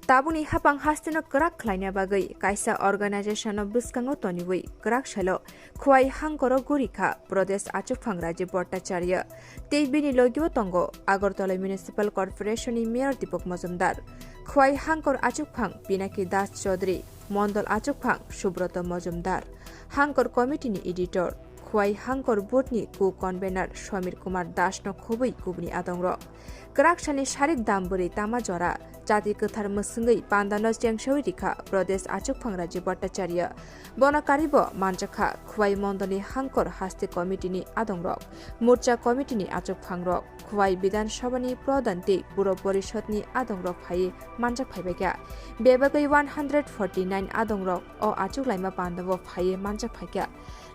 Tabuni hapang hastino Kwrak Khlaina bagai kaisa organization of Buskango Toniwi Kwrak Shalo Khowai Hangkhoro Gurikha Pradesh Achukphang Rajib Bhattacharjee Tei bini logio tongo Agartala Municipal Corporation ni Mayor Dipok Majumdar Khowai Hangkhoro Achukphang Pinaki Das Chaudhary Mondol Achukphang Subroto Majumdar Hangkhoro Committee ni Editor Khowai Hangkhoro Board ni Co-Convener Swamir Kumar Das no Khowai Kubni Adongro Kwrak Shani Sharik Damburi Tama Jora Jati Kathar Musungai Panda no Jengshoi Rikha Pradesh Achukphang Rajib Bhattacharjee Bona Karibo Manjaka Khowai Mondoli Hangkhoro Hasti Committee ni Adongrok Morcha Committee ni Achukphang Rok Khowai Bidan Sabhani Pradante Puro Porishod ni Adongrok Phai Manjak Phaibega Bebagai 149 Adongrok o Achuklaima Pandavo Phai Manjak Phaiga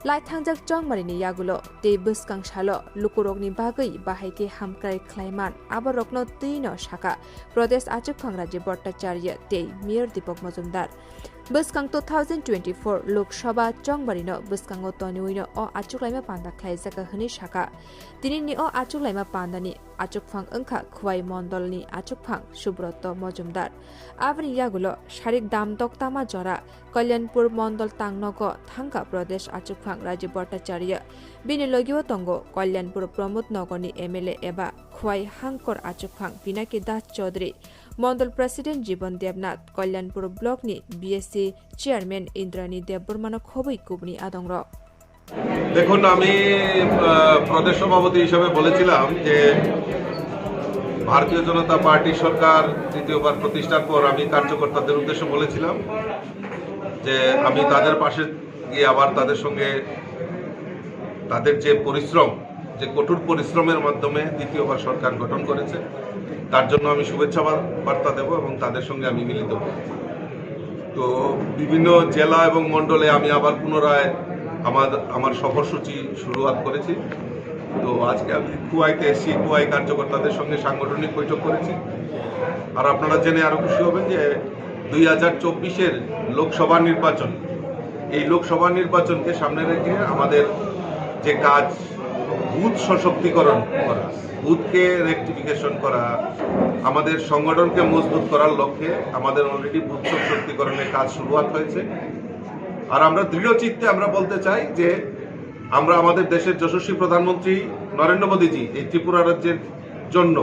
Lai Thangjak Jongmarini Yagulo Te Buskang Shalo Lukurokni Bagai Bahaike Hamkrai Khlaiman Abarokno Tino Shaka Pradesh Achukphang Rajib Bhattacharjee Te Mayor Dipok Majumdar Buskang 2024 Lok Sabha Jongmarino Buskango Toniwino o Achuklaima Panda Khlaijaka Hni Shaka Tinini o Achuklaima Panda ni Achukphang Angkha Khowai Mondol ni Achukphang Subroto Majumdar Abri Yagulo Sharik Dam Doktama Jora Kalyanpur Mondol Tangnogo Thangka Pradesh Achukphang Rajib Bhattacharjee Bini logio tongo Kalyanpur Pramod Nogoni MLA eba Khowai Hangkhoro Achukphang Pinaki Das Chaudhary Mondol President Jibon Devnath Kalyanpur Block ni BSC Chairman Indrani Debburmano Khowai Kubni Adongro দেখুন আমি প্রদেশ সভাপতি হিসেবে বলেছিলাম যে ভারতীয় জনতা party সরকার তৃতীয়বার প্রতিষ্ঠার পর আমি কার্যকর্তাদের উদ্দেশ্যে বলেছিলাম যে আমি তাদের পাশে গিয়ে আবার তাদের সঙ্গে তাদের যে পরিশ্রম যে কঠোর পরিশ্রমের মাধ্যমে দ্বিতীয়বার সরকার গঠন করেছে তার জন্য আমি শুভেচ্ছা বার্তা দেব এবং তাদের সঙ্গে আমি মিলিত হব তো বিভিন্ন জেলা এবং মণ্ডলে আমি আবার পুনরায় আমার সফরসূচি শুরুয়াত করেছি তো আজকে আমি খোয়াইতে এসেছি খোয়াই কার্যকর্তাদের সঙ্গে সাংগঠনিক বৈঠক করেছি আর আপনারা জেনে আরো খুশি হবেন যে 2024-এর লোকসভা নির্বাচন এই লোকসভা নির্বাচনকে সামনে রেখে আমাদের যে কাজ বুথ সশক্তিকরণ করা বুথকে রেকটিফিকেশন করা আমাদের সংগঠনকে মজবুত করার লক্ষ্যে আমাদের অলরেডি বুথ সশক্তিকরণের কাজ শুরুয়াত হয়েছে আর আমরা দৃঢ়চিত্তে আমরা বলতে চাই যে আমরা আমাদের দেশের যশস্বী প্রধানমন্ত্রী নরেন্দ্র মোদীজি এই ত্রিপুরা রাজ্যের জন্য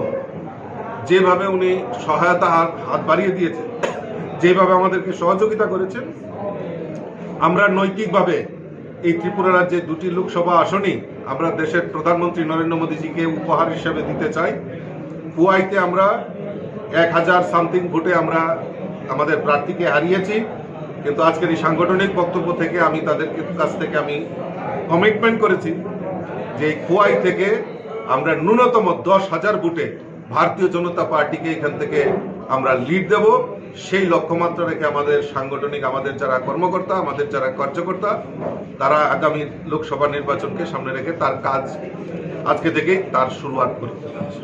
যেভাবে উনি সহায়তা হাত বাড়িয়ে দিয়েছেন যেভাবে আমাদেরকে সহযোগিতা করেছেন আমরা নৈতিকভাবে এই ত্রিপুরা রাজ্যে দুটি লোকসভা আসনই আমরা দেশের প্রধানমন্ত্রী নরেন্দ্র মোদীজিকে উপহার হিসেবে দিতে চাই খোয়াইতে আমরা 1000 সামথিং ভোটে আমরা আমাদের প্রার্থীকে হারিয়েছি কিন্তু আজকের এই সাংগঠনিক বক্তব্য থেকে আমি তাদের কাছ থেকে আমি কমিটমেন্ট করেছি যে খোয়াই থেকে আমরা ন্যূনতম 10,000 ভোটে ভারতীয় জনতা পার্টিকে এখান থেকে আমরা লিড দেব সেই লক্ষ্যমাত্রা রেখে আমাদের সাংগঠনিক আমাদের যারা কর্মকর্তা আমাদের যারা কার্যকর্তা তারা আগামী লোকসভা নির্বাচনকে সামনে রেখে তার কাজ আজকে থেকেই তার শুরুয়াত করতে যাচ্ছে